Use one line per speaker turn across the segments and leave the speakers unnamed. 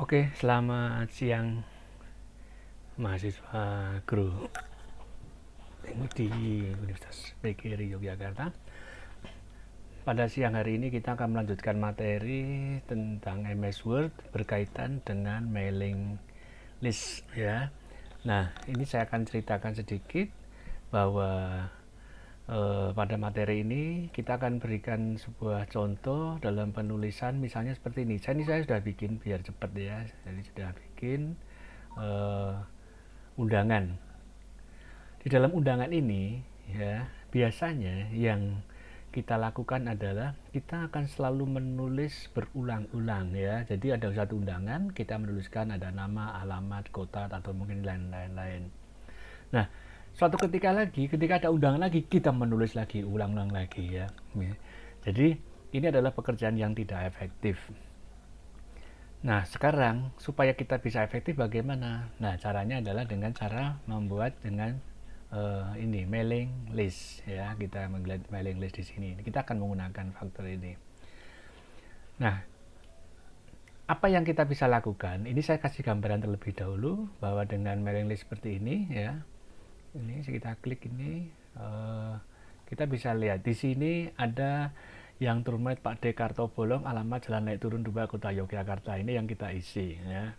Oke, selamat siang mahasiswa Guru di Universitas PGRI Yogyakarta. Pada siang hari ini kita akan melanjutkan materi tentang MS Word berkaitan dengan mailing list ya. Nah, ini saya akan ceritakan sedikit bahwa pada materi ini kita akan berikan sebuah contoh dalam penulisan, misalnya seperti ini. Saya sudah bikin biar cepat ya. Jadi sudah bikin undangan. Di dalam undangan ini ya, biasanya yang kita lakukan adalah kita akan selalu menulis berulang-ulang ya. Jadi ada satu undangan, kita menuliskan ada nama, alamat, kota, atau mungkin lain-lain. Nah, suatu ketika lagi, ketika ada undangan lagi, kita menulis lagi, ulang-ulang lagi ya. Jadi ini adalah pekerjaan yang tidak efektif. Nah, sekarang supaya kita bisa efektif bagaimana? Nah, caranya adalah dengan cara membuat dengan ini mailing list ya. Kita melihat mailing list di sini. Kita akan menggunakan faktor ini. Nah, apa yang kita bisa lakukan? Ini saya kasih gambaran terlebih dahulu bahwa dengan mailing list seperti ini ya. Ini kita klik ini kita bisa lihat di sini ada yang terumit Pak D. Kartobolong, alamat Jalan Naik Turun 2 Kota Yogyakarta. Ini yang kita isi ya.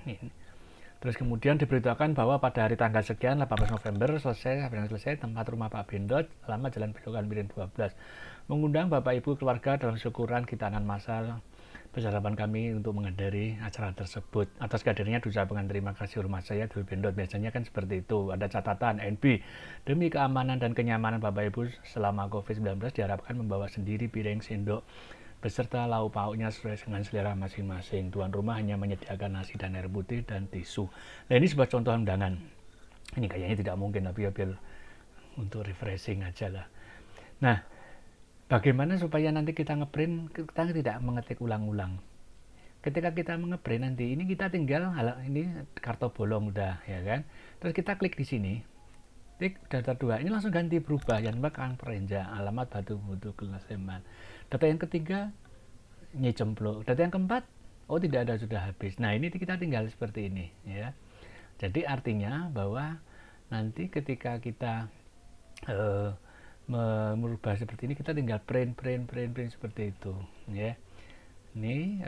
Ini. Terus kemudian diberitakan bahwa pada hari tanggal sekian 18 November selesai tempat rumah Pak Bendot, alamat Jalan Belokan Miring 12. Mengundang Bapak Ibu keluarga dalam syukuran hitanan massal persiapan kami untuk menghadiri acara tersebut. Atas kehadirannya diucapkan terima kasih hormat saya Dul Bendot. Biasanya kan seperti itu. Ada catatan NB. Demi keamanan dan kenyamanan Bapak Ibu selama COVID-19 diharapkan membawa sendiri piring sendok beserta lauk pauknya sesuai dengan selera masing-masing. Tuan rumah hanya menyediakan nasi dan air putih dan tisu. Nah, ini sebuah contoh undangan. Ini kayaknya tidak mungkin, tapi ya biar untuk refreshing aja lah. Nah, bagaimana supaya nanti kita ngeprint, kita tidak mengetik ulang-ulang. Ketika kita mengeprint nanti, ini kita tinggal, ini kartu bolong udah, ya kan. Terus kita klik di sini, klik data 2, ini langsung ganti berubah, yang Kang Perenja, alamat Batu Butuh Kelas Seman. Data yang ketiga Nyi Cempluk, data yang keempat oh tidak ada, sudah habis. Nah, ini kita tinggal seperti ini ya. Jadi artinya bahwa nanti ketika kita merubah seperti ini, kita tinggal print seperti itu ya. Ini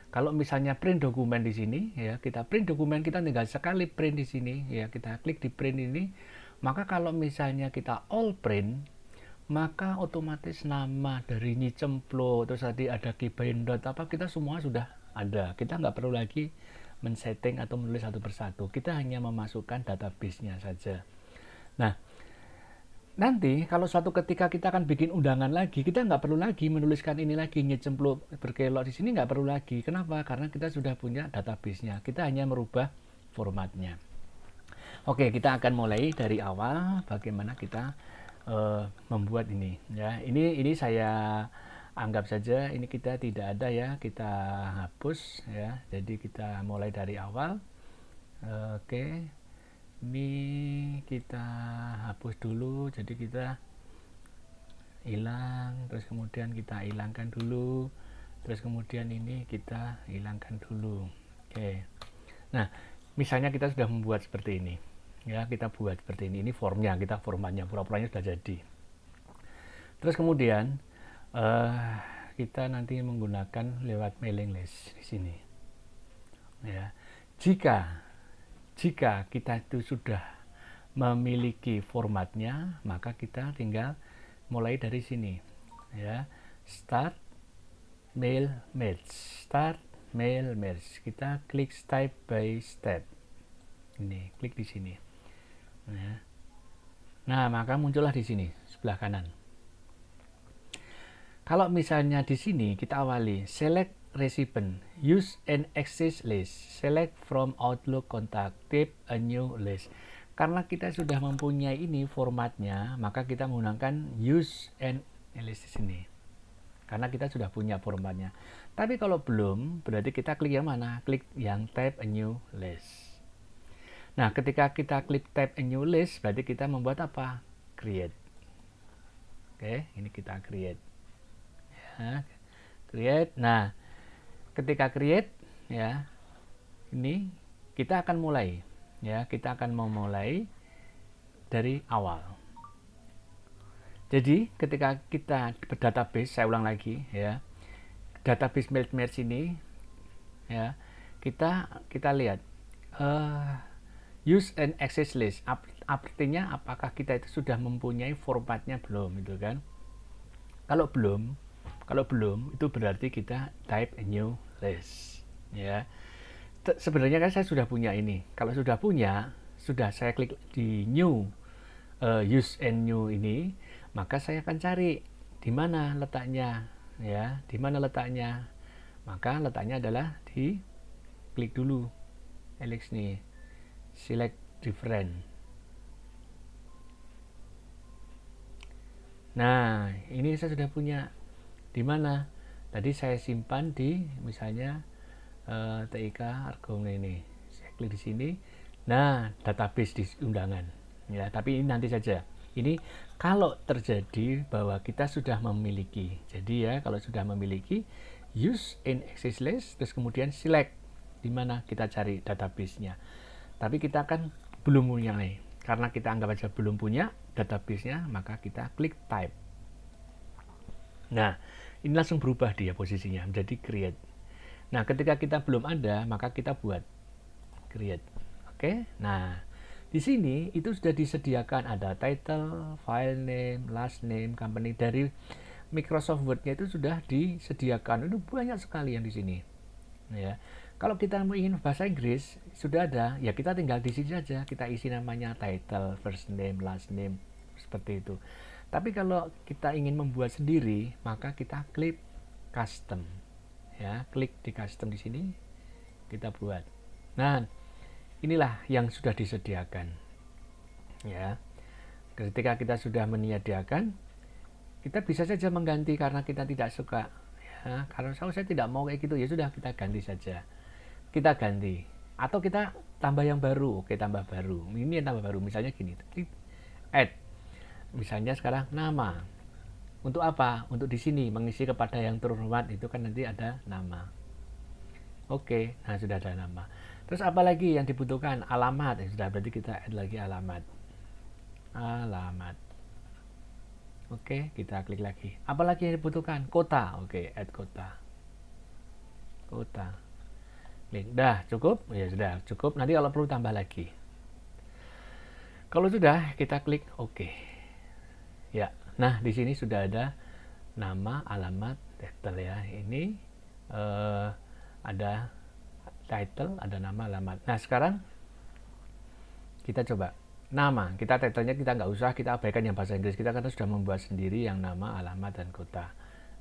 kalau misalnya print dokumen di sini ya, kita print dokumen, kita tinggal sekali print di sini ya, kita klik di print ini, maka kalau misalnya kita all print, maka otomatis nama dari Nyi Cemplo, terus tadi ada Ki Bendot, apa, kita semua sudah ada. Kita nggak perlu lagi men-setting atau menulis satu persatu. Kita hanya memasukkan database-nya saja. Nah, nanti kalau suatu ketika kita akan bikin undangan lagi, kita nggak perlu lagi menuliskan ini lagi, Nyi Cemplo berkelok di sini, nggak perlu lagi. Kenapa? Karena kita sudah punya database-nya. Kita hanya merubah formatnya. Oke, kita akan mulai dari awal bagaimana kita membuat ini ya. Ini saya anggap saja ini kita tidak ada ya, kita hapus ya. Jadi kita mulai dari awal. Oke, ini kita hapus dulu, jadi kita hilang, terus kemudian kita hilangkan dulu, terus kemudian ini kita hilangkan dulu. Oke, nah misalnya kita sudah membuat seperti ini ya, kita buat seperti ini formnya, kita formatnya, pura-puranya sudah jadi. Terus kemudian kita nanti menggunakan lewat mailing list di sini ya. Jika kita itu sudah memiliki formatnya, maka kita tinggal mulai dari sini ya, start mail merge, kita klik step by step, ini klik di sini ya. Nah, maka muncullah di sini sebelah kanan. Kalau misalnya di sini kita awali select recipient, use an exist list, select from Outlook contact, type a new list. Karena kita sudah mempunyai ini formatnya, maka kita menggunakan use an list di sini. Karena kita sudah punya formatnya. Tapi kalau belum, berarti kita klik yang mana? Klik yang type a new list. Nah, ketika kita klik type a new list, berarti kita membuat apa? Create. Oke, ini kita create. Ya, create. Nah, ketika create, ya. Ini kita akan mulai, ya. Kita akan memulai dari awal. Jadi ketika kita berdatabase, saya ulang lagi, ya. Database merge ini, ya, kita lihat use and access list. Artinya apakah kita itu sudah mempunyai formatnya belum, gitu kan? Kalau belum itu berarti kita type a new list, ya. Sebenarnya kan saya sudah punya ini. Kalau sudah punya, sudah saya klik di new, use and new ini, maka saya akan cari di mana letaknya, ya, di mana letaknya. Maka letaknya adalah di klik dulu Alex nih, select different. Nah, ini saya sudah punya. Di mana? Tadi saya simpan di misalnya TIK Argong ini. Saya klik di sini. Nah, database di undangan. Ya, tapi ini nanti saja. Ini kalau terjadi bahwa kita sudah memiliki. Jadi ya, kalau sudah memiliki, use in access list, terus kemudian select di mana kita cari database-nya. Tapi kita kan belum punya nih. Karena kita anggap aja belum punya database-nya, maka kita klik type. Nah, ini langsung berubah dia posisinya menjadi create. Nah, ketika kita belum ada, maka kita buat create. Oke. Nah, di sini itu sudah disediakan ada title, file name, last name, company. Dari Microsoft Word-nya itu sudah disediakan. Itu banyak sekali yang di sini. Ya. Kalau kita mau ingin bahasa Inggris, sudah ada, ya kita tinggal di sini saja, kita isi namanya title, first name, last name, seperti itu. Tapi kalau kita ingin membuat sendiri, maka kita klik custom. Ya, klik di custom di sini, kita buat. Nah, inilah yang sudah disediakan. Ya. Ketika kita sudah menyediakan, kita bisa saja mengganti karena kita tidak suka. Ya, kalau saya tidak mau kayak gitu, ya sudah kita ganti saja. Kita ganti atau kita tambah yang baru. Oke, tambah baru, ini yang tambah baru, misalnya gini, add, misalnya sekarang nama. Untuk apa? Untuk di sini mengisi kepada yang terhormat, itu kan nanti ada nama. Oke, nah sudah ada nama. Terus apa lagi yang dibutuhkan? Alamat. Ya sudah, berarti kita add lagi alamat. Oke, kita klik lagi. Apa lagi yang dibutuhkan? Kota. Oke, add kota. Dah cukup? Ya sudah cukup. Nanti kalau perlu tambah lagi. Kalau sudah, kita klik OK. Ya, nah di sini sudah ada nama, alamat, title ya. Ini ada title, ada nama, alamat. Nah sekarang kita coba nama. Kita titlenya kita nggak usah, kita abaikan yang bahasa Inggris. Kita karena sudah membuat sendiri yang nama, alamat, dan kota.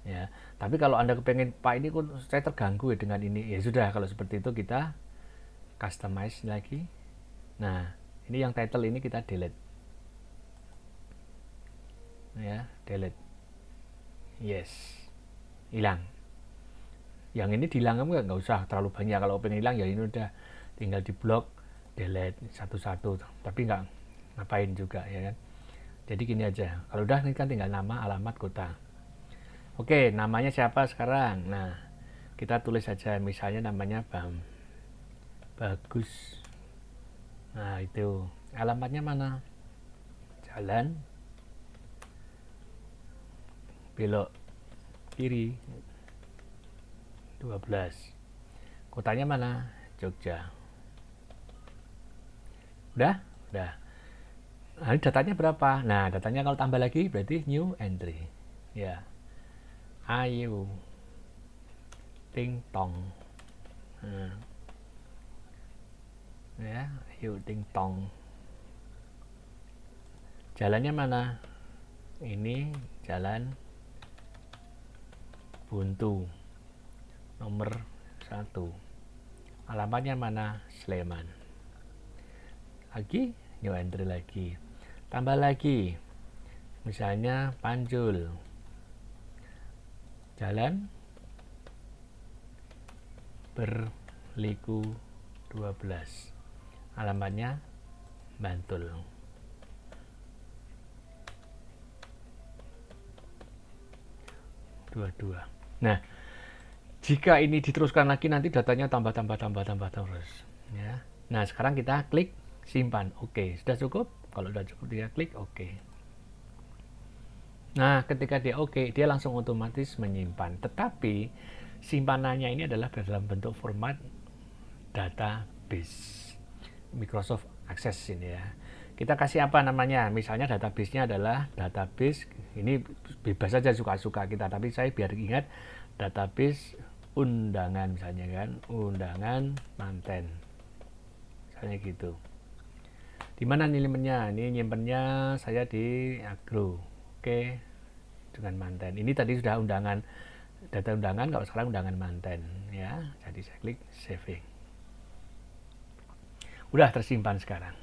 Ya, tapi kalau Anda kepengen Pak ini kok saya terganggu ya dengan ini, ya sudah, kalau seperti itu kita customize lagi. Nah, ini yang title ini kita delete. Ya, delete. Yes. Hilang. Yang ini dihilangkan nggak usah terlalu banyak. Kalau pengen hilang ya ini udah tinggal di blok, delete satu-satu. Tapi nggak ngapain juga ya kan. Jadi gini aja. Kalau udah ini kan tinggal nama, alamat, kota. Oke, namanya siapa sekarang? Nah, kita tulis saja misalnya namanya Bagus. Nah, itu. Alamatnya mana? Jalan belok kiri 12. Kotanya mana? Jogja. Udah? Udah. Nah, ini datanya berapa? Nah, datanya kalau tambah lagi berarti new entry. Ya. Ayu ting tong. Nah. Ya, ayu ting tong. Jalannya mana? Ini jalan Buntu nomor 1. Alamatnya mana? Sleman. Lagi new entry lagi. Tambah lagi. Misalnya Panjul. Jalan Berliku 12. Alamatnya Bantul. Dua. Nah, Jika ini diteruskan lagi nanti datanya tambah terus ya. Nah sekarang kita klik simpan. Oke, sudah cukup. Kalau sudah cukup dia klik oke. Nah ketika dia oke, dia langsung otomatis menyimpan. Tetapi simpanannya ini adalah dalam bentuk format database Microsoft Access ini ya. Kita kasih apa namanya? Misalnya database-nya adalah database, ini bebas saja suka-suka kita, tapi saya biar ingat database undangan misalnya kan, undangan manten. Misalnya gitu. Di mana nyimpennya? Ini nyimpennya saya di Agro. Oke. Dengan manten. Ini tadi sudah undangan, data undangan, kalau sekarang undangan manten ya. Jadi saya klik saving. Udah tersimpan sekarang.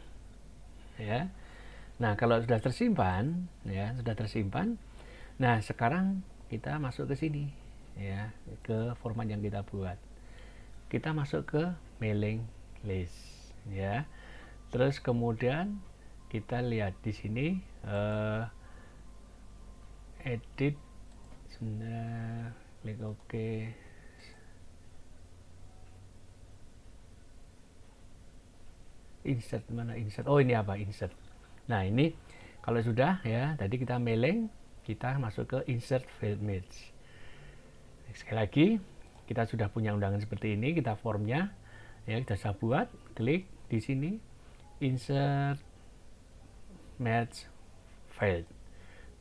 Ya. Nah, kalau sudah tersimpan, ya, sudah tersimpan. Nah, sekarang kita masuk ke sini, ya, ke format yang kita buat. Kita masuk ke mailing list, ya. Terus kemudian kita lihat di sini edit, sebentar, klik OK. Insert mana insert? Oh ini apa insert? Nah ini kalau sudah ya, tadi kita mailing, kita masuk ke insert field match. Sekali lagi, kita sudah punya undangan seperti ini, kita formnya ya kita sudah buat, klik di sini insert match field.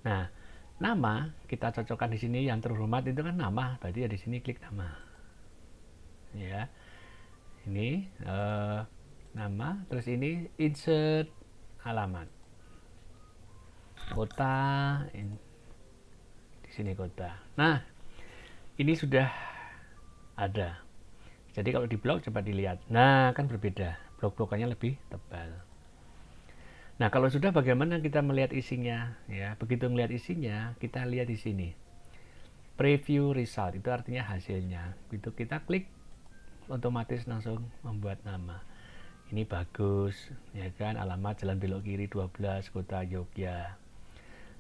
Nah nama kita cocokkan di sini yang terhormat itu kan nama, berarti ya di sini klik nama. Ya ini nama, terus ini insert alamat kota, di sini kota. Nah ini sudah ada. Jadi kalau di blog coba dilihat, nah kan berbeda, blok-blokannya lebih tebal. Nah kalau sudah bagaimana kita melihat isinya ya? Begitu melihat isinya kita lihat di sini preview result, itu artinya hasilnya. Begitu kita klik otomatis langsung membuat nama. Ini bagus ya kan, alamat Jalan Belok Kiri 12 Kota Yogyakarta.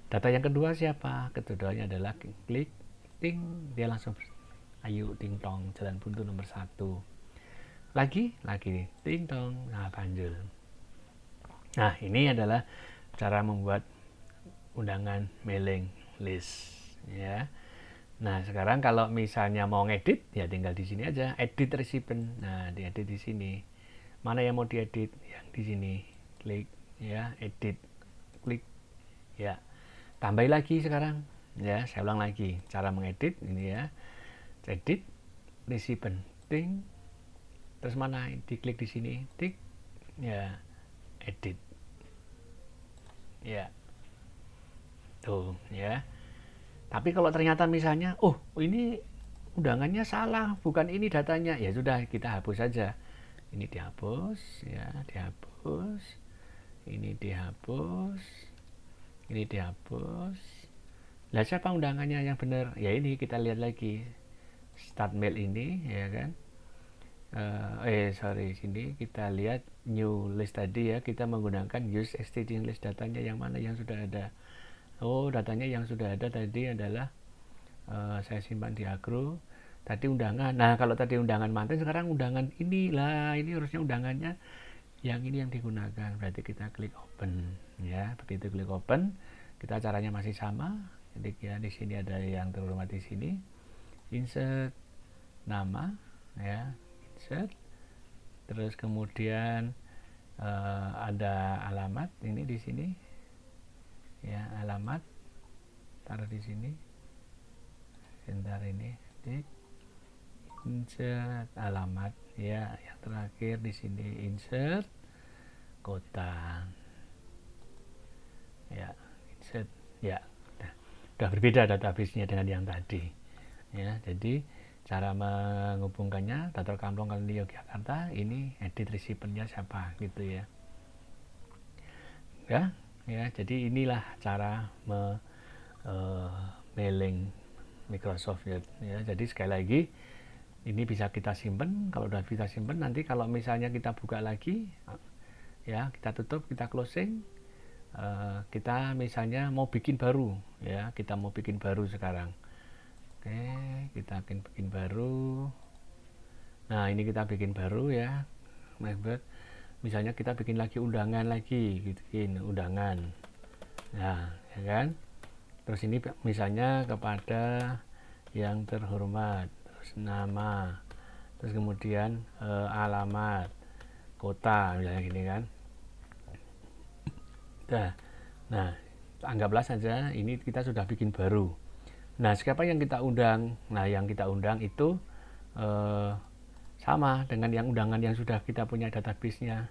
Data yang kedua siapa? Keduanya adalah klik ting, dia langsung ayo ting tong Jalan Buntu nomor 1. Lagi ting tong, nah Banjul. Nah ini adalah cara membuat undangan mailing list ya. Nah sekarang kalau misalnya mau ngedit ya tinggal di sini aja, edit recipient. Nah diedit di sini. Mana yang mau diedit? Yang di sini. Klik ya, edit. Klik ya. Tambahin lagi sekarang. Ya, saya ulang lagi cara mengedit ini ya. Edit recipient. Ting. Terus mana? Diklik di sini. Tik. Ya. Edit. Ya. Tuh, ya. Tapi kalau ternyata misalnya, oh, ini undangannya salah, bukan ini datanya. Ya sudah, kita hapus saja. Ini dihapus ya, dihapus, ini dihapus, ini dihapus. Lah siapa undangannya yang benar? Ya ini kita lihat lagi start mail ini ya kan. Sini kita lihat new list tadi ya, kita menggunakan use existing list, datanya yang mana yang sudah ada. Oh datanya yang sudah ada tadi adalah saya simpan di Agro. Tadi undangan. Nah kalau tadi undangan manten, sekarang undangan inilah, ini harusnya undangannya yang ini yang digunakan. Berarti kita klik open ya. Begitu klik open, kita caranya masih sama. Jadi ya di sini ada yang terhormat di sini. Insert nama ya, insert. Terus kemudian ada alamat ini di sini. Ya, alamat taruh di sini. Sebentar ini. Tik. Insert alamat ya, yang terakhir di sini insert kota ya, insert ya. Udah berbeda database-nya dengan yang tadi ya. Jadi cara menghubungkannya, Dator Kamplong kali Yogyakarta, ini edit recipient-nya siapa gitu ya. Ya, jadi inilah cara mailing Microsoft ya. Jadi sekali lagi ini bisa kita simpan. Kalau udah kita simpan, nanti kalau misalnya kita buka lagi ya, kita tutup, kita closing, kita misalnya mau bikin baru ya, kita mau bikin baru sekarang, Oke, kita akan bikin baru. Nah, ini kita bikin baru ya, Macbeth. Misalnya kita bikin lagi undangan lagi, bikin undangan. Nah, ya kan? Terus ini misalnya kepada yang terhormat, terus nama, terus kemudian alamat, kota, misalnya gini kan. Nah, anggaplah saja ini kita sudah bikin baru. Nah, siapa yang kita undang? Nah, yang kita undang itu sama dengan yang undangan yang sudah kita punya database-nya.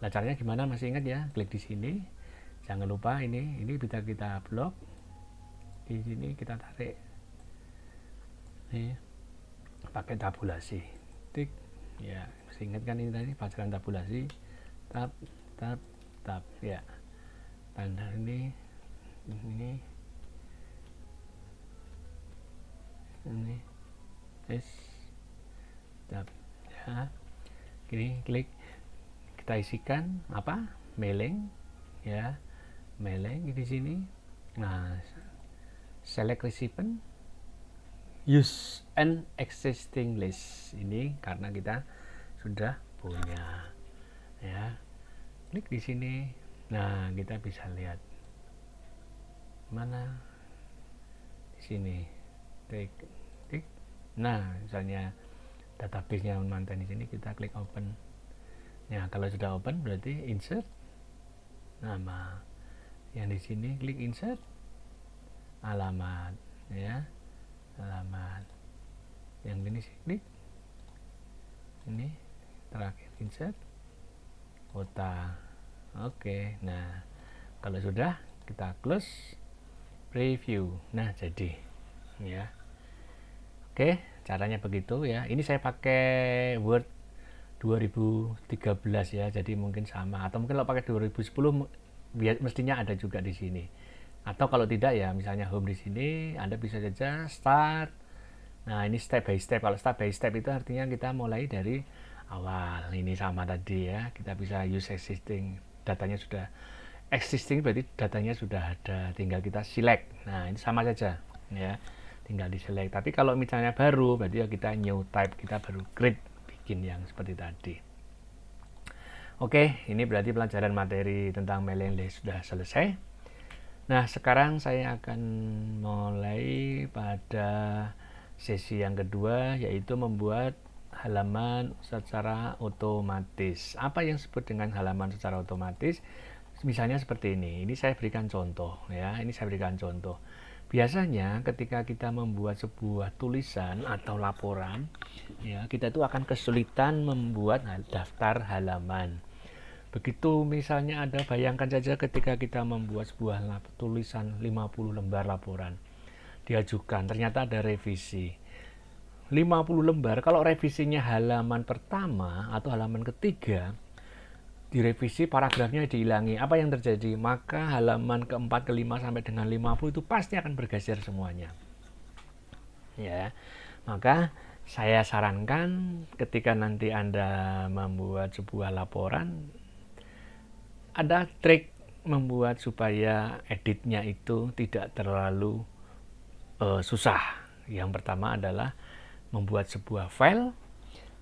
Nah, caranya gimana? Masih ingat ya? Klik di sini. Jangan lupa ini bisa kita blok. Di sini kita tarik. Nih, pakai tabulasi. Tik. Ya, masih ingat kan ini tadi pelajaran tabulasi. Tab, tab, tab. Ya. Tanda ini. Yes. Tab. Ya. Gini, klik. Kita isikan apa? Mailing. Ya. Mailing di sini. Nah, select recipient, use an existing list. Ini karena kita sudah punya ya. Klik di sini. Nah, kita bisa lihat mana di sini. Tik. Nah, misalnya database-nya mantan di sini, kita klik open. Nah, kalau sudah open berarti insert nama. Yang di sini klik insert alamat ya, alamat. Yang ini sih klik ini terakhir insert kota. Oke, nah kalau sudah kita close preview. Nah, jadi ya. Oke, caranya begitu ya. Ini saya pakai Word 2013 ya, jadi mungkin sama. Atau mungkin kalau pakai 2010 mestinya ada juga di sini. Atau kalau tidak ya, misalnya home di sini, Anda bisa saja start. Nah, ini step by step. Kalau step by step itu artinya kita mulai dari awal. Ini sama tadi ya. Kita bisa use existing. Datanya sudah existing berarti datanya sudah ada. Tinggal kita select. Nah, ini sama saja ya. Tinggal di select. Tapi kalau misalnya baru, berarti ya kita new type. Kita baru create, bikin yang seperti tadi. Oke, ini berarti pelajaran materi tentang mailing list sudah selesai. Nah, sekarang saya akan mulai pada sesi yang kedua, yaitu membuat halaman secara otomatis. Apa yang disebut dengan halaman secara otomatis? Misalnya seperti ini. Ini saya berikan contoh ya. Ini saya berikan contoh. Biasanya ketika kita membuat sebuah tulisan atau laporan, ya, kita itu akan kesulitan membuat daftar halaman. Begitu misalnya ada, bayangkan saja ketika kita membuat sebuah tulisan 50 lembar laporan, diajukan, ternyata ada revisi. 50 lembar, kalau revisinya halaman pertama atau halaman ketiga, direvisi paragrafnya dihilangi. Apa yang terjadi? Maka halaman keempat, kelima sampai dengan 50 itu pasti akan bergeser semuanya. Ya. Maka saya sarankan ketika nanti Anda membuat sebuah laporan, ada trik membuat supaya editnya itu tidak terlalu susah. Yang pertama adalah membuat sebuah file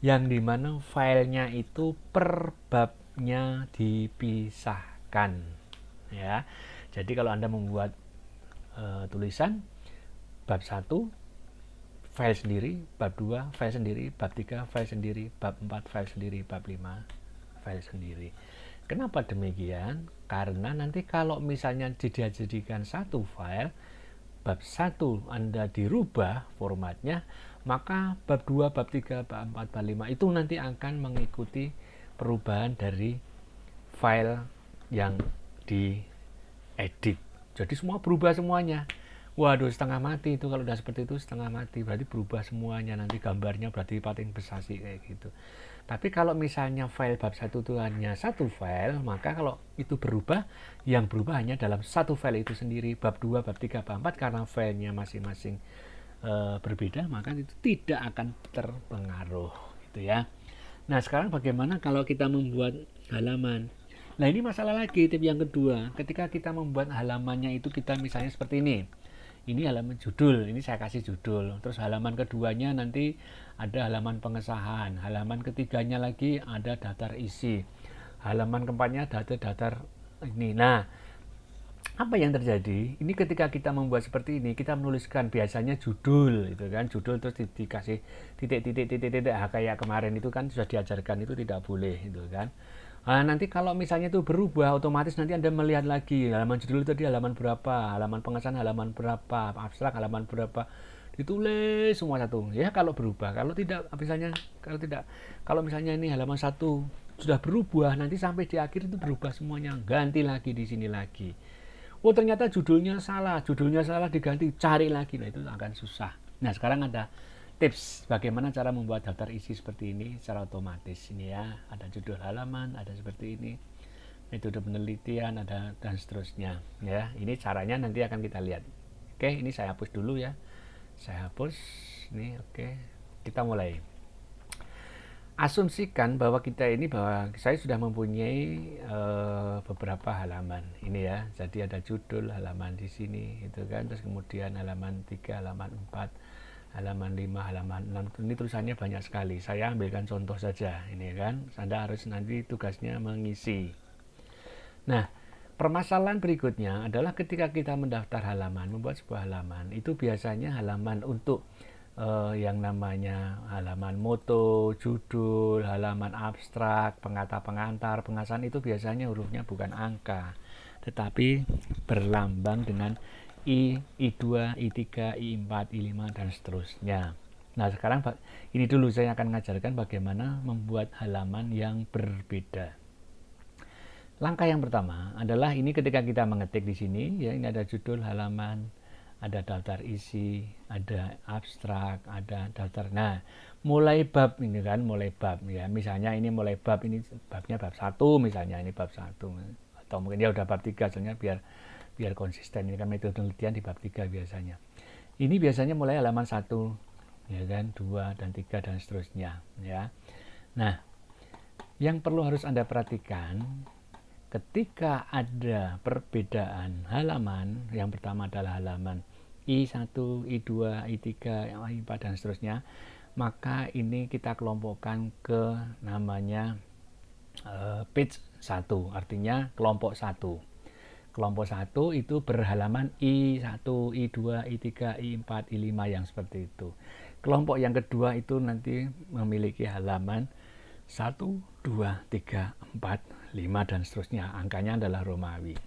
yang dimana filenya itu per babnya dipisahkan ya. Jadi kalau Anda membuat tulisan bab 1 file sendiri, bab 2 file sendiri, bab 3 file sendiri, bab 4 file sendiri, bab 5 file sendiri. Kenapa demikian? Karena nanti kalau misalnya dijadikan satu file, bab 1 Anda dirubah formatnya, maka bab 2, bab 3, bab 4, bab 5 itu nanti akan mengikuti perubahan dari file yang diedit. Jadi semua berubah semuanya. Waduh, setengah mati itu kalau udah seperti itu, setengah mati. Berarti berubah semuanya, nanti gambarnya berarti pating besasi kayak gitu. Tapi kalau misalnya file bab 1 itu hanya satu file, maka kalau itu berubah, yang berubah hanya dalam satu file itu sendiri. Bab 2, bab 3, bab 4 karena filenya masing-masing berbeda, maka itu tidak akan terpengaruh gitu ya. Nah, sekarang bagaimana kalau kita membuat halaman? Nah, ini masalah lagi, tip yang kedua. Ketika kita membuat halamannya itu kita misalnya seperti ini. ini halaman judul, ini saya kasih judul. Terus halaman keduanya nanti ada halaman pengesahan, halaman ketiganya lagi ada daftar isi, halaman keempatnya daftar ini. Nah, apa yang terjadi ini ketika kita membuat seperti ini, kita menuliskan biasanya judul itu kan, judul terus dikasih titik kayak kemarin itu kan sudah diajarkan, itu tidak boleh itu kan. Nah, nanti kalau misalnya itu berubah, otomatis nanti Anda melihat lagi halaman judul itu di halaman berapa, halaman pengesahan halaman berapa, abstrak halaman berapa, ditulis semua satu ya. Kalau berubah, kalau tidak misalnya, kalau misalnya ini halaman satu sudah berubah, nanti sampai di akhir itu berubah semuanya, ganti lagi di sini lagi. Oh ternyata judulnya salah diganti, cari lagi, nah itu akan susah. Nah sekarang ada tips bagaimana cara membuat daftar isi seperti ini secara otomatis ini ya. Ada judul halaman, ada seperti ini, metode penelitian, ada dan seterusnya ya. Ini caranya nanti akan kita lihat. Oke, ini saya hapus dulu ya. Saya hapus ini. Oke, kita mulai. Asumsikan bahwa saya sudah mempunyai beberapa halaman ini ya. Jadi ada judul halaman di sini itu kan, terus kemudian halaman 3, halaman 4, halaman 5, halaman 6. Ini tulisannya banyak sekali. Saya ambilkan contoh saja ini kan. Anda harus nanti tugasnya mengisi. Nah, permasalahan berikutnya adalah ketika kita mendaftar halaman, membuat sebuah halaman, itu biasanya halaman untuk yang namanya halaman moto, judul, halaman abstrak, pengata pengantar, pengasahan itu biasanya hurufnya bukan angka, tetapi berlambang dengan I, I2, I3, I4, I5 dan seterusnya. Nah sekarang ini dulu saya akan mengajarkan bagaimana membuat halaman yang berbeda. Langkah yang pertama adalah ini ketika kita mengetik di sini ya, ini ada judul halaman, ada daftar isi, ada abstrak, ada daftar. Nah, mulai bab ini kan, mulai bab ya. Misalnya ini mulai bab, ini babnya bab 1 misalnya, ini bab 1 atau mungkin ya udah bab 3 soalnya biar konsisten. Ini kan metode penelitian di bab 3 biasanya. Ini biasanya mulai halaman 1 ya kan, 2 dan 3 dan seterusnya ya. Nah, yang perlu harus Anda perhatikan ketika ada perbedaan halaman, yang pertama adalah halaman I1, I2, I3, I4 dan seterusnya, maka ini kita kelompokkan ke namanya page 1, artinya kelompok 1. Kelompok 1 itu berhalaman I1, I2, I3, I4, I5 yang seperti itu. Kelompok yang kedua itu nanti memiliki halaman 1, 2, 3, 4, 5 dan seterusnya. Angkanya adalah Romawi.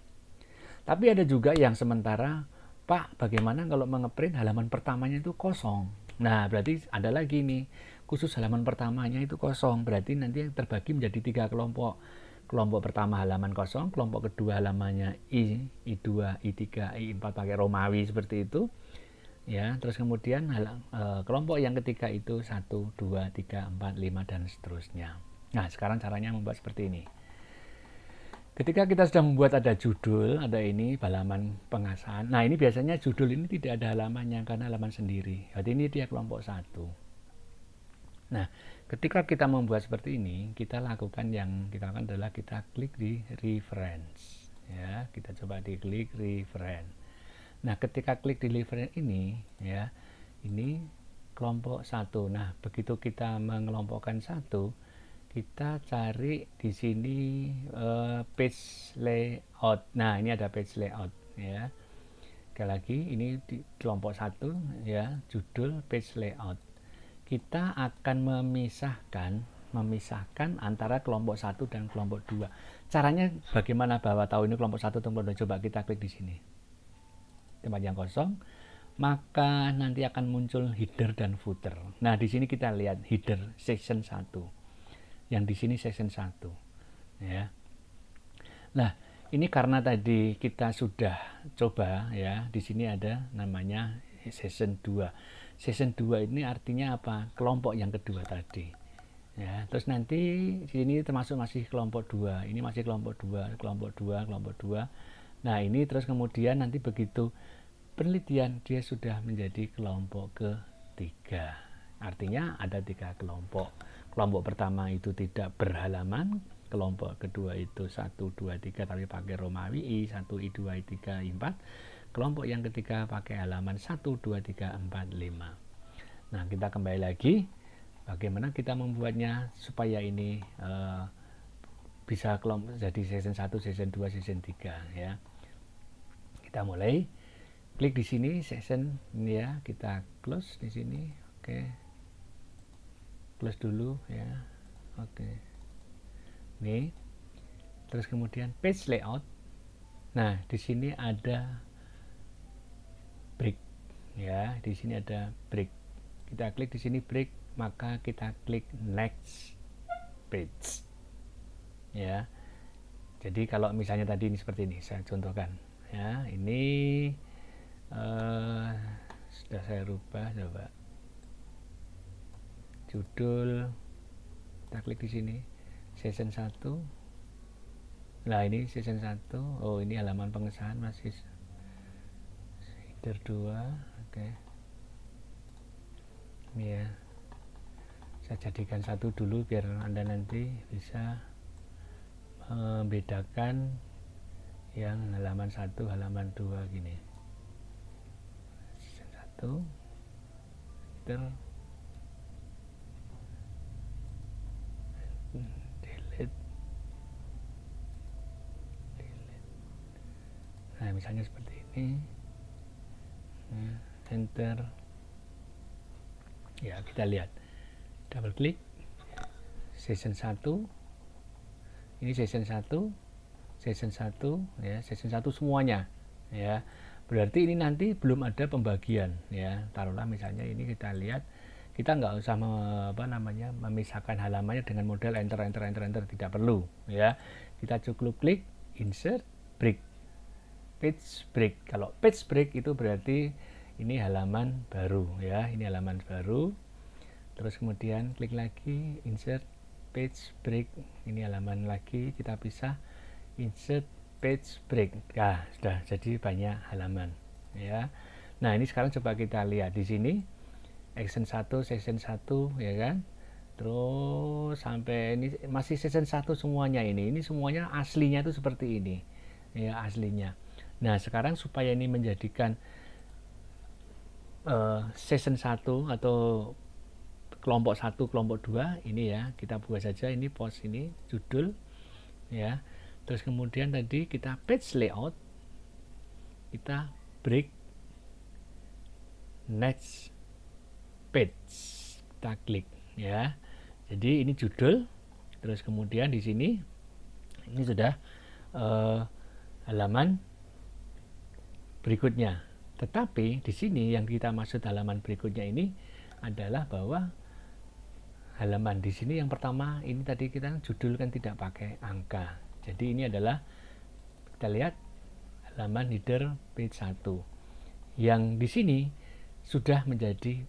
Tapi ada juga yang sementara, Pak, bagaimana kalau mengeprint halaman pertamanya itu kosong? Nah, berarti ada lagi nih, khusus halaman pertamanya itu kosong. Berarti nanti terbagi menjadi 3 kelompok. Kelompok pertama halaman kosong, kelompok kedua halamannya I, I2, I3, I4 pakai Romawi seperti itu. Ya, terus kemudian kelompok yang ketiga itu 1, 2, 3, 4, 5 dan seterusnya. Nah, sekarang caranya membuat seperti ini. Ketika kita sudah membuat ada judul, ada ini halaman pengasahan. Nah, ini biasanya judul ini tidak ada halamannya karena halaman sendiri. Jadi ini dia kelompok 1. Nah, ketika kita membuat seperti ini, kita lakukan yang kita lakukan adalah kita klik di reference. Ya, kita coba diklik reference. Nah, ketika klik di reference ini, ya, ini kelompok 1. Nah, begitu kita mengelompokkan 1, kita cari di sini page layout. Nah, ini ada page layout ya. Sekali lagi ini di kelompok 1 ya, judul page layout. Kita akan memisahkan antara kelompok 1 dan kelompok 2. Caranya bagaimana bahwa tahu ini kelompok 1 atau kelompok 2? Coba kita klik di sini. Tempat yang kosong, maka nanti akan muncul header dan footer. Nah, di sini kita lihat header section 1. Yang di sini section 1 ya. Nah, ini karena tadi kita sudah coba ya, di sini ada namanya section 2. Section 2 ini artinya apa? Kelompok yang kedua tadi. Ya, terus nanti di sini termasuk masih kelompok 2. Ini masih kelompok 2, kelompok 2, kelompok 2. Nah, ini terus kemudian nanti begitu penelitian dia sudah menjadi kelompok ketiga. Artinya ada 3 kelompok. Kelompok pertama itu tidak berhalaman, kelompok kedua itu 1, 2, 3 tapi pakai Romawi I1, I2, I3, I4. kelompok yang ketiga pakai halaman 1, 2, 3, 4, 5. Nah, kita kembali lagi bagaimana kita membuatnya supaya ini bisa kelompok jadi season 1, season 2, season 3 ya. Kita mulai klik di sini season ini ya, kita close di sini. Oke. Close dulu ya. Oke. Nih. Terus kemudian page layout. Nah, di sini ada break ya, di sini ada break. Kita klik di sini break, maka kita klik next page ya. Jadi kalau misalnya tadi ini seperti ini, saya contohkan ya. Ini sudah saya rubah, coba judul, kita klik di sini season 1. Nah, ini season 1. Oh, ini halaman pengesahan masih header 2. Oke. Ini ya. Saya jadikan 1 dulu biar Anda nanti bisa membedakan yang halaman 1, halaman 2 gini. Season 1 header delete. Nah, misalnya seperti ini. Enter ya, kita lihat, double klik season 1. Ini season 1 ya, season 1 semuanya ya. Berarti ini nanti belum ada pembagian ya. Taruhlah misalnya ini kita lihat, kita nggak usah memisahkan halamannya dengan model enter, tidak perlu ya. Kita cukup klik insert break, page break. Kalau page break itu berarti ini halaman baru ya, ini halaman baru. Terus kemudian klik lagi insert page break, ini halaman lagi, kita pisah insert page break. Nah, sudah jadi banyak halaman ya. Nah, ini sekarang coba kita lihat di sini season 1 ya kan. Terus sampai ini masih season 1 semuanya ini semuanya aslinya itu seperti ini ya, aslinya. Nah, sekarang supaya ini menjadikan season 1 atau kelompok 1, kelompok 2 ini ya, kita buat saja ini post ini judul ya. Terus kemudian tadi kita page layout, kita break next page, kita klik ya. Jadi ini judul, terus kemudian di sini ini sudah halaman berikutnya. Tetapi di sini yang kita maksud halaman berikutnya ini adalah bahwa halaman di sini yang pertama ini tadi kita judul kan tidak pakai angka. Jadi ini adalah, kita lihat halaman header page 1 yang di sini sudah menjadi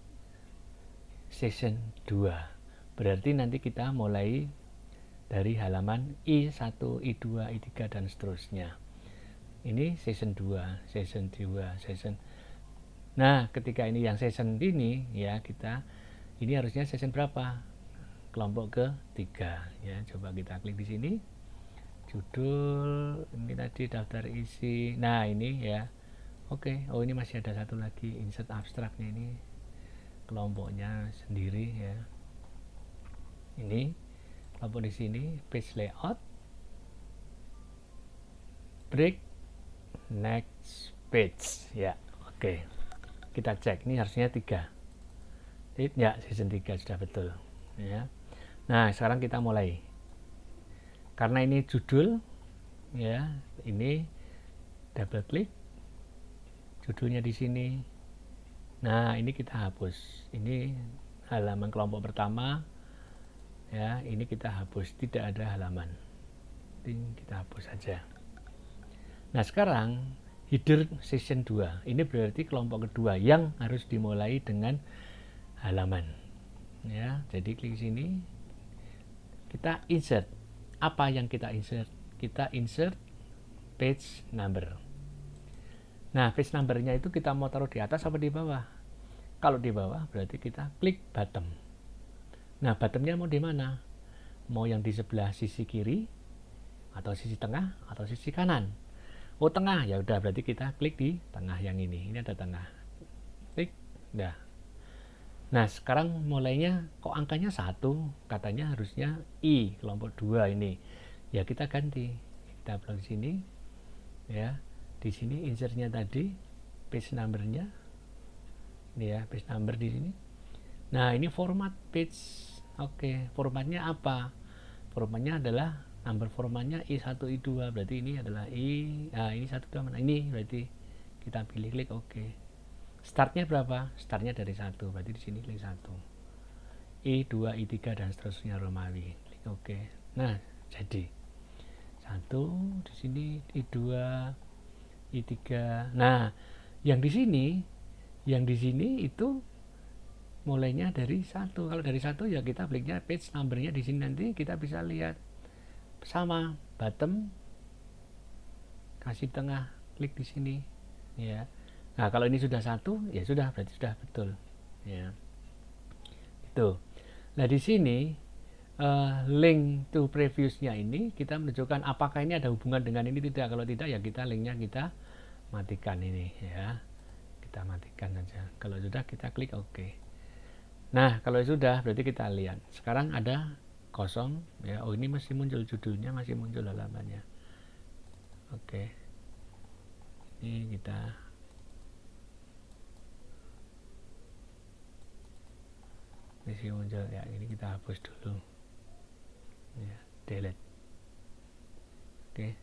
season 2. Berarti nanti kita mulai dari halaman I1, I2, I3 dan seterusnya. Ini season 2, season 2, season. Nah, ketika ini yang season ini ya, kita ini harusnya season berapa? Kelompok ketiga ya. Coba kita klik di sini. Judul ini tadi daftar isi. Nah, ini ya. Oke. Oh, ini masih ada satu lagi insert abstraknya, ini kelompoknya sendiri ya. Ini kelompok di sini page layout, break next page ya. Oke. Kita cek, ini harusnya 3 ya, season 3 sudah betul ya. Nah, sekarang kita mulai. Karena ini judul ya, ini double klik judulnya di sini. Nah, ini kita hapus. Ini halaman kelompok pertama ya, ini kita hapus, tidak ada halaman. Ini kita hapus saja. Nah, sekarang header season 2. Ini berarti kelompok kedua yang harus dimulai dengan halaman. Ya, jadi klik sini. Kita insert. Apa yang kita insert? Kita insert page number. Nah, page numbernya itu kita mau taruh di atas apa di bawah? Kalau di bawah berarti kita klik bottom. Nah, bottomnya mau di mana? Mau yang di sebelah sisi kiri, atau sisi tengah, atau sisi kanan? Oh tengah, ya udah berarti kita klik di tengah yang ini ada tengah, klik, udah. Nah sekarang mulainya kok angkanya 1, katanya harusnya I kelompok 2 ini, ya kita ganti, kita upload sini ya, di sini insertnya tadi page numbernya ini ya, page number di sini. Nah ini format page. Oke, formatnya apa? Formatnya adalah number formatnya I1 I2, berarti ini adalah ini 1 2 mana ini, berarti kita pilih klik oke. Startnya berapa? Startnya dari 1, berarti di sini klik 1, I2 I3 dan seterusnya Romawi, klik oke. Nah jadi 1 di sini I2 I3. Nah yang di sini itu mulainya dari 1. Kalau dari 1 ya kita kliknya page numbernya di sini, nanti kita bisa lihat sama bottom kasih tengah, klik di sini ya. Nah kalau ini sudah 1 ya sudah, berarti sudah betul ya itu. Nah di sini link to previousnya ini kita menunjukkan apakah ini ada hubungan dengan ini tidak. Kalau tidak ya kita linknya kita matikan ini ya, kita matikan saja. Kalau sudah kita klik oke. Nah kalau sudah berarti kita lihat sekarang ada kosong ya. Oh ini masih muncul judulnya, masih muncul halamannya. Oke, ini kita masih muncul ya, ini kita hapus dulu ya, delete. Oke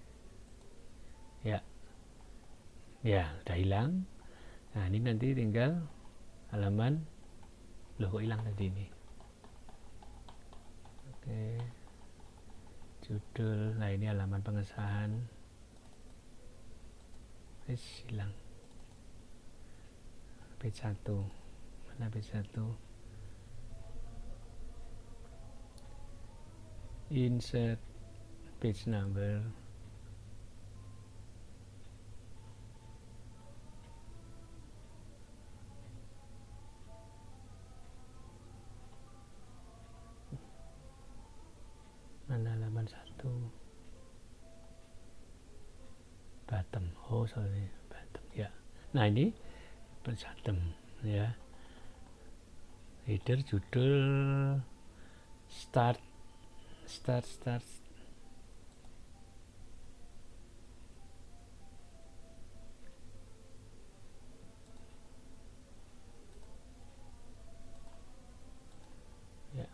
ya, ya udah hilang. Nah ini nanti tinggal halaman, loh kok hilang tadi ini. Oke, judul, nah ini halaman pengesahan, hilang page 1, mana page 1, insert page number. Mana halaman 1, bottom, oh sorry bottom ya. Nah ini bottom ya, header, judul, start ya.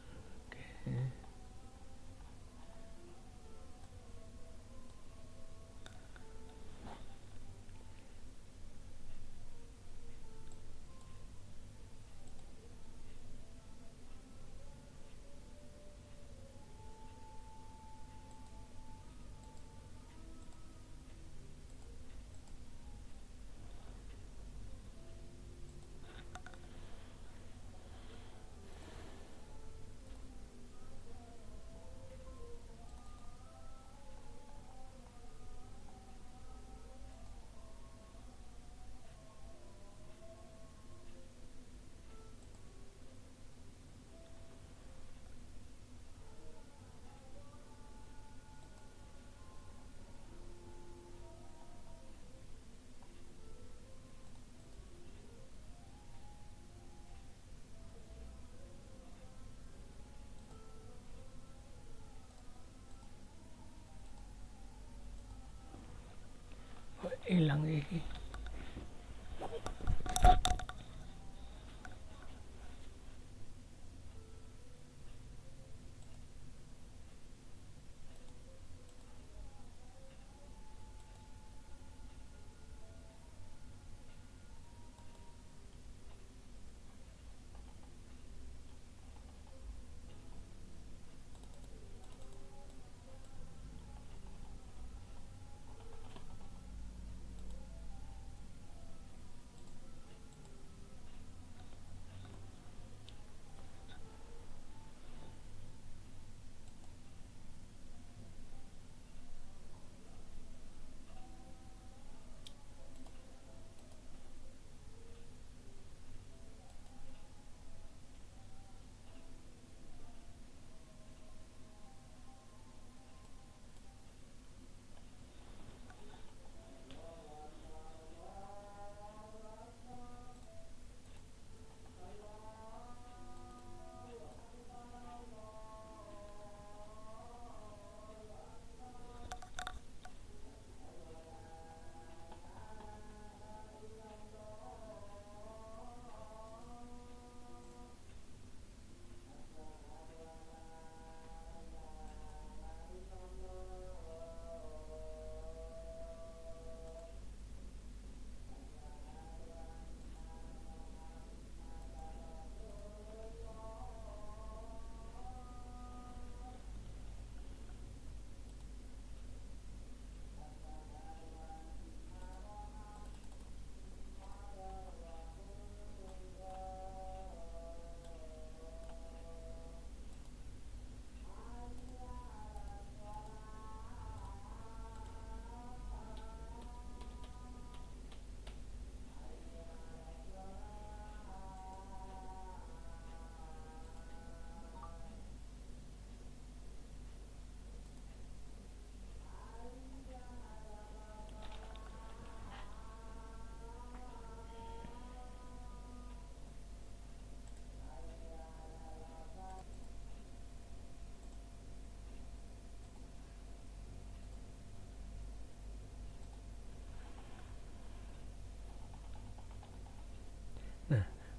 Oke, hilang ini.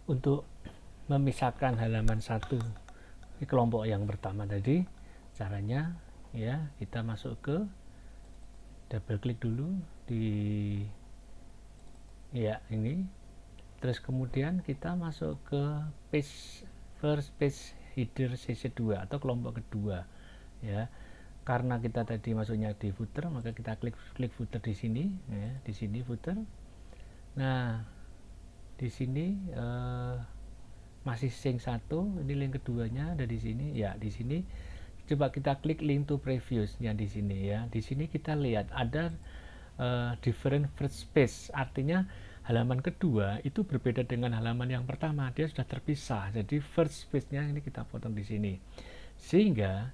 untuk memisahkan halaman satu di kelompok yang pertama tadi, caranya ya kita masuk ke double klik dulu di ya ini, terus kemudian kita masuk ke page first page header sesi 2 atau kelompok kedua ya. Karena kita tadi masuknya di footer, maka kita klik footer di sini ya, di sini footer. Nah, di sini masih sync 1, ini link keduanya ada di sini ya. Di sini coba kita klik link to previous yang di sini ya. Di sini kita lihat ada different first page, artinya halaman kedua itu berbeda dengan halaman yang pertama, dia sudah terpisah. Jadi first page-nya ini kita potong di sini, sehingga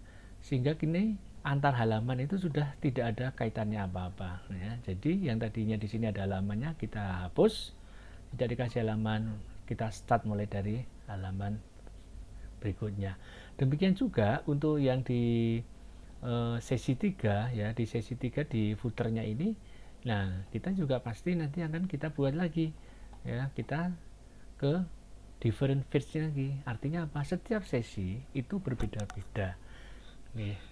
kini antar halaman itu sudah tidak ada kaitannya apa-apa ya. Jadi yang tadinya di sini ada halamannya kita hapus, tidak dikasih halaman, kita start mulai dari halaman berikutnya. Demikian juga untuk yang di sesi 3 ya, di sesi 3 di footernya ini. Nah, kita juga pasti nanti akan kita buat lagi ya, kita ke different page lagi. Artinya apa? Setiap sesi itu berbeda-beda.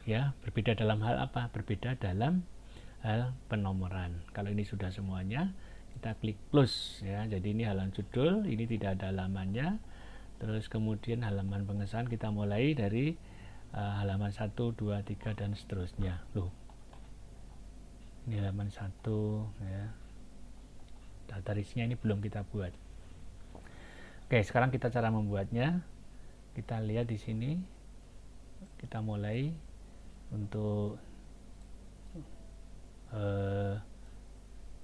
Ya, berbeda dalam hal apa? Berbeda dalam hal penomoran. Kalau ini sudah semuanya, kita klik close ya. Jadi ini halaman judul, ini tidak ada halamannya. Terus kemudian halaman pengesahan kita mulai dari halaman 1, 2, 3 dan seterusnya. Loh. Ini halaman 1 ya. Daftar isinya ini belum kita buat. Oke, sekarang kita cara membuatnya. Kita lihat di sini. Kita mulai untuk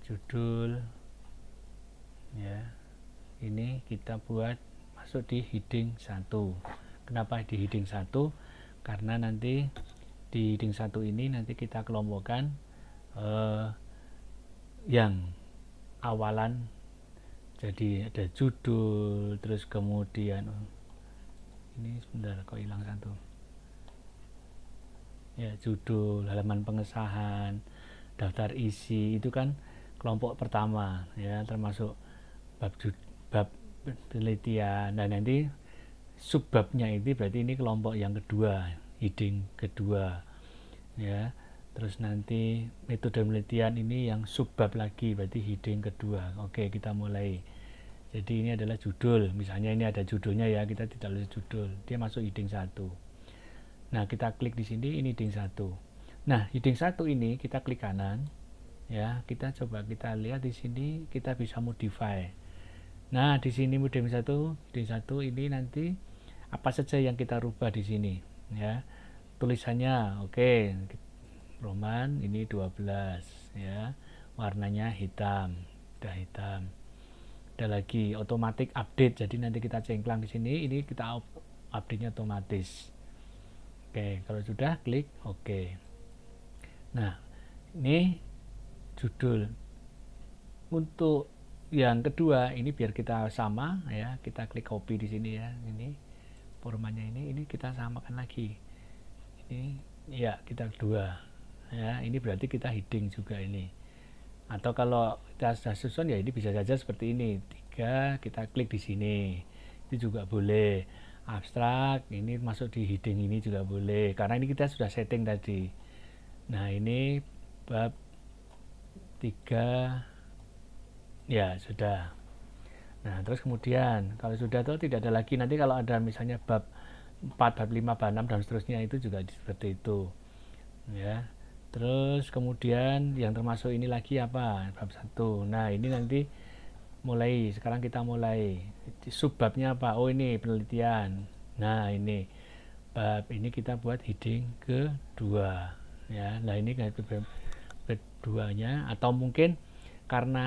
judul ya. Ini kita buat masuk di heading 1. Kenapa di heading 1? Karena nanti di heading 1 ini nanti kita kelompokkan yang awalan, jadi ada judul, terus kemudian ini sebentar kok hilang satu ya, judul, halaman pengesahan, daftar isi, itu kan kelompok pertama ya, termasuk bab penelitian. Dan nanti subbabnya itu berarti ini kelompok yang kedua, heading kedua ya. Terus nanti metode penelitian ini yang subbab lagi, berarti heading kedua. Oke, kita mulai. Jadi ini adalah judul, misalnya ini ada judulnya ya, kita tidak tulis judul, dia masuk heading 1. Nah, kita klik di sini, ini heading 1. Nah, heading 1 ini kita klik kanan ya, kita coba kita lihat di sini, kita bisa modify. Nah, di sini heading 1 ini nanti apa saja yang kita rubah di sini ya. Tulisannya oke, Roman ini 12 ya. Warnanya hitam, udah hitam. Ada lagi automatic update, jadi nanti kita cengklang di sini, ini kita update-nya otomatis. Oke, kalau sudah klik oke. Nah, ini judul. Untuk yang kedua ini biar kita sama ya, kita klik copy di sini ya, ini formatnya ini kita samakan lagi. Ini ya kita kedua ya, ini berarti kita heading juga ini. Atau kalau kita sudah susun ya ini bisa saja seperti ini, 3 kita klik di sini, itu juga boleh. Abstrak ini masuk di heading ini juga boleh, karena ini kita sudah setting tadi. Nah, ini bab 3 ya sudah. Nah, terus kemudian kalau sudah tuh tidak ada lagi, nanti kalau ada misalnya bab 4, bab 5, bab 6 dan seterusnya itu juga seperti itu ya. Terus kemudian yang termasuk ini lagi apa? Bab 1. Nah, ini nanti mulai, sekarang kita mulai. Subbabnya apa? Oh, ini penelitian. Nah, ini bab ini kita buat heading kedua ya. Nah, ini keduanya, atau mungkin karena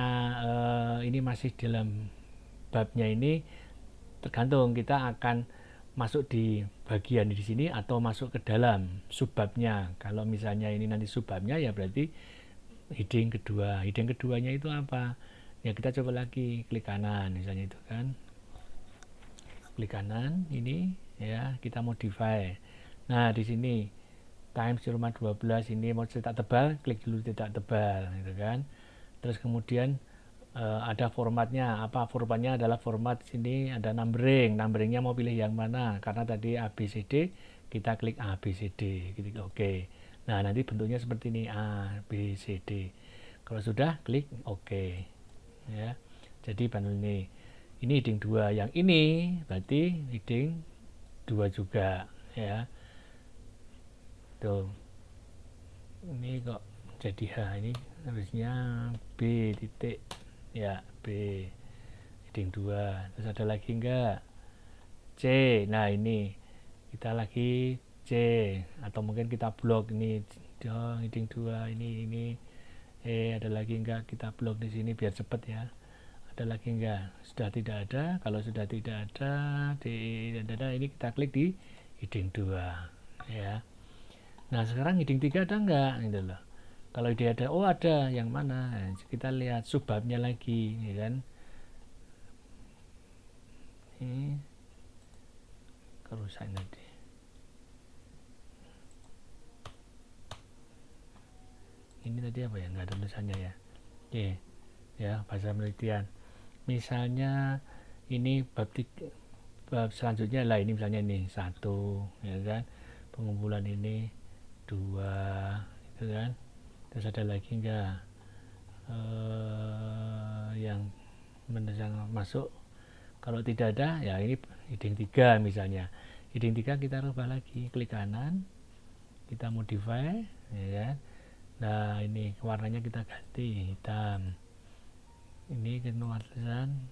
ini masih dalam babnya ini, tergantung kita akan masuk di bagian di sini atau masuk ke dalam subbabnya. Kalau misalnya ini nanti subbabnya ya berarti heading kedua. Heading keduanya itu apa? Ya kita coba lagi, klik kanan misalnya itu kan. Klik kanan ini ya, kita modify. Nah, di sini times 12 ini mau cetak tebal, klik dulu cetak tebal gitu kan. Terus kemudian ada formatnya. Apa formatnya? Adalah format sini ada numberingnya mau pilih yang mana, karena tadi ABCD kita klik ABCD gitu. Oke. Nah, nanti bentuknya seperti ini, ABCD. Kalau sudah klik oke, ya. Jadi panel ini heading 2, yang ini berarti heading 2 juga, ya. Tuh, ini kok jadi H, ini harusnya B titik, ya, B heading 2. Terus ada lagi enggak? C. Nah, ini kita lagi C, atau mungkin kita blok ini heading 2, ini ada lagi enggak? Kita blok di sini biar cepet ya. Ada lagi enggak? Sudah tidak ada. Kalau sudah tidak ada, ini kita klik di heading 2, ya. Nah, sekarang heading 3 ada enggak? Gitu loh. Kalau dia ada, oh ada, yang mana? Nah, kita lihat subbabnya lagi, ya kan? Ini kerusakan tadi. Ini tadi apa ya? Nggak ada tulisannya ya. Oke, ya, bahasa penelitian. Misalnya ini bab selanjutnya lah, ini misalnya ini 1, ya kan? Pengumpulan ini 2, gitu kan? Terus ada lagi enggak yang masuk? Kalau tidak ada, ya ini heading 3 misalnya. Heading 3 kita rubah lagi, klik kanan, kita modify, ya kan? Nah, ini warnanya kita ganti hitam. Ini tulisan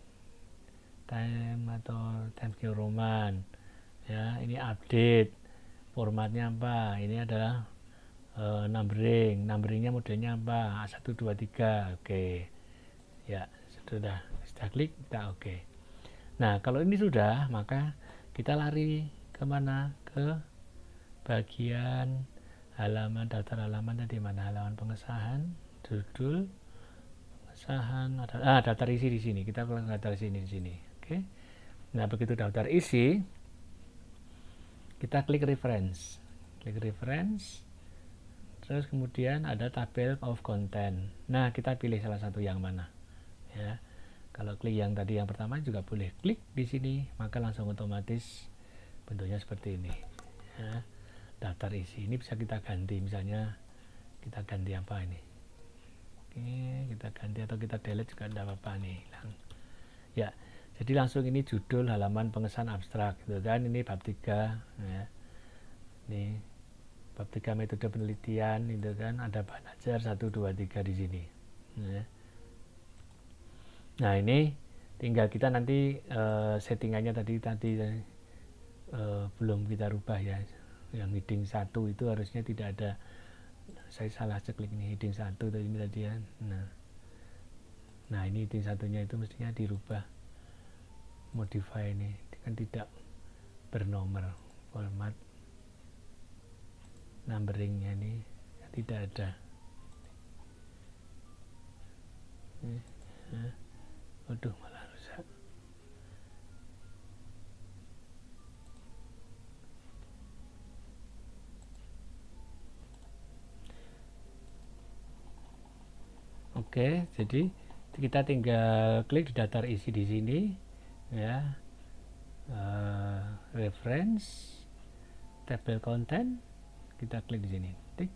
time atau Times New Roman, ya. Ini update, formatnya apa? Ini adalah numberingnya modelnya apa? 1 2 3. Oke, ya, sudah klik kita oke. Nah, kalau ini sudah, maka kita lari kemana? Ke bagian halaman, daftar halaman tadi mana? Halaman pengesahan, judul, pengesahan, ada daftar isi di sini. Kita klik daftar isi di sini. Oke. Nah, begitu daftar isi, kita klik reference. Klik reference. Terus kemudian ada tabel of content. Nah, kita pilih salah satu yang mana, ya. Kalau klik yang tadi yang pertama juga boleh. Klik di sini, maka langsung otomatis bentuknya seperti ini, ya. Daftar isi ini bisa kita ganti, misalnya kita ganti apa ini? Oke, kita ganti atau kita delete juga tidak apa-apa nih, ya. Jadi langsung ini judul halaman pengesahan abstrak, gitu kan? Ini bab 3, ya. Ini bab 3 metode penelitian, itu kan ada bahan ajar 1 2 3 di sini, ya. Nah, ini tinggal kita nanti settingannya tadi belum kita rubah ya. Yang heading 1 itu harusnya tidak ada, saya salah ceklik nih, heading 1 tadi ini tadi ya. Nah, ini heading 1-nya itu mestinya dirubah, modify ini kan tidak bernomor, format numberingnya ini tidak ada. Waduh, malah rusak. Oke, jadi kita tinggal klik di daftar isi di sini, ya. Reference, tabel content, kita klik di sini, tik,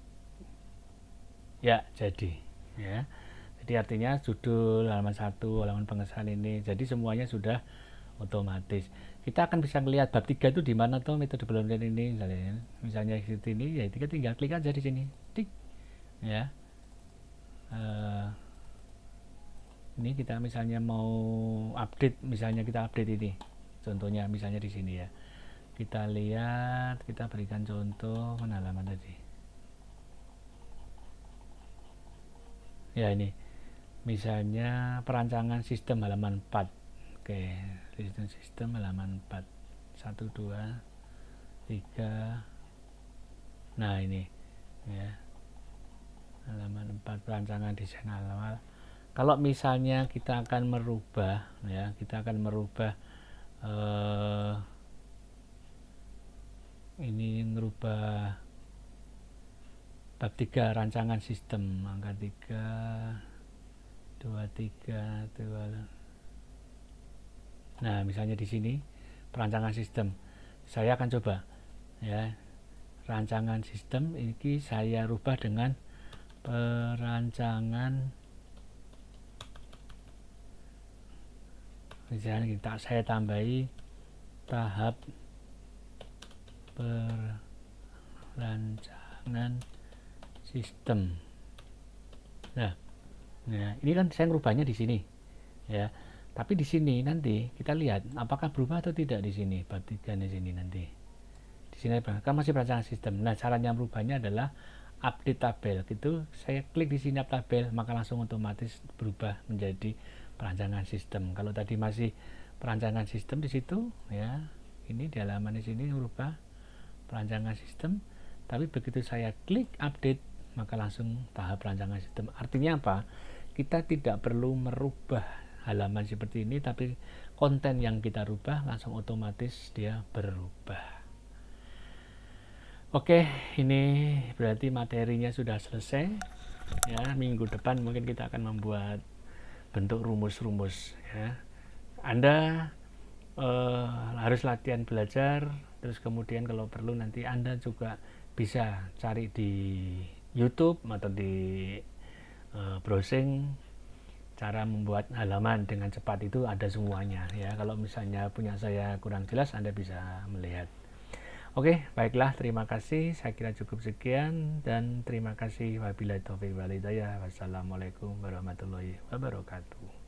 ya, jadi, ya. Jadi artinya judul halaman 1, halaman pengesahan ini, jadi semuanya sudah otomatis. Kita akan bisa melihat bab 3 itu di mana tuh metode penelitian ini, misalnya di sini, ya kita tinggal klik aja di sini, tik, ya. Ini kita misalnya mau update, misalnya kita update ini, contohnya misalnya di sini ya. Kita lihat, kita berikan contoh halaman tadi. Ya, ini misalnya perancangan sistem halaman 4. Oke, sistem halaman 4. 1 2 3. Nah, ini ya. Halaman 4 perancangan desain awal. Kalau misalnya kita akan merubah, ya, kita akan merubah ini merubah bab 3 rancangan sistem angka 3, 23 Nah, misalnya di sini perancangan sistem. Saya akan coba ya. Rancangan sistem ini saya rubah dengan perancangan, misalnya saya tambahi tahap perancangan sistem. Nah, ini kan saya ngerubahnya di sini ya. Tapi di sini nanti kita lihat apakah berubah atau tidak di sini bab 3 di sini nanti. Di sini kan masih perancangan sistem. Nah, caranya merubahnya adalah update tabel. Gitu saya klik di sini update tabel, maka langsung otomatis berubah menjadi perancangan sistem. Kalau tadi masih perancangan sistem di situ ya, ini di halaman di sini berubah perancangan sistem. Tapi begitu saya klik update, maka langsung tahap perancangan sistem. Artinya apa? Kita tidak perlu merubah halaman seperti ini, tapi konten yang kita rubah langsung otomatis dia berubah. Oke, ini berarti materinya sudah selesai ya. Minggu depan mungkin kita akan membuat bentuk rumus-rumus ya. Anda harus latihan belajar, terus kemudian kalau perlu nanti Anda juga bisa cari di YouTube atau di browsing cara membuat halaman dengan cepat, itu ada semuanya ya. Kalau misalnya punya saya kurang jelas, Anda bisa melihat. Oke, baiklah, terima kasih. Saya kira cukup sekian dan terima kasih. Wabillahi taufiq wal hidayah. Wassalamualaikum warahmatullahi wabarakatuh.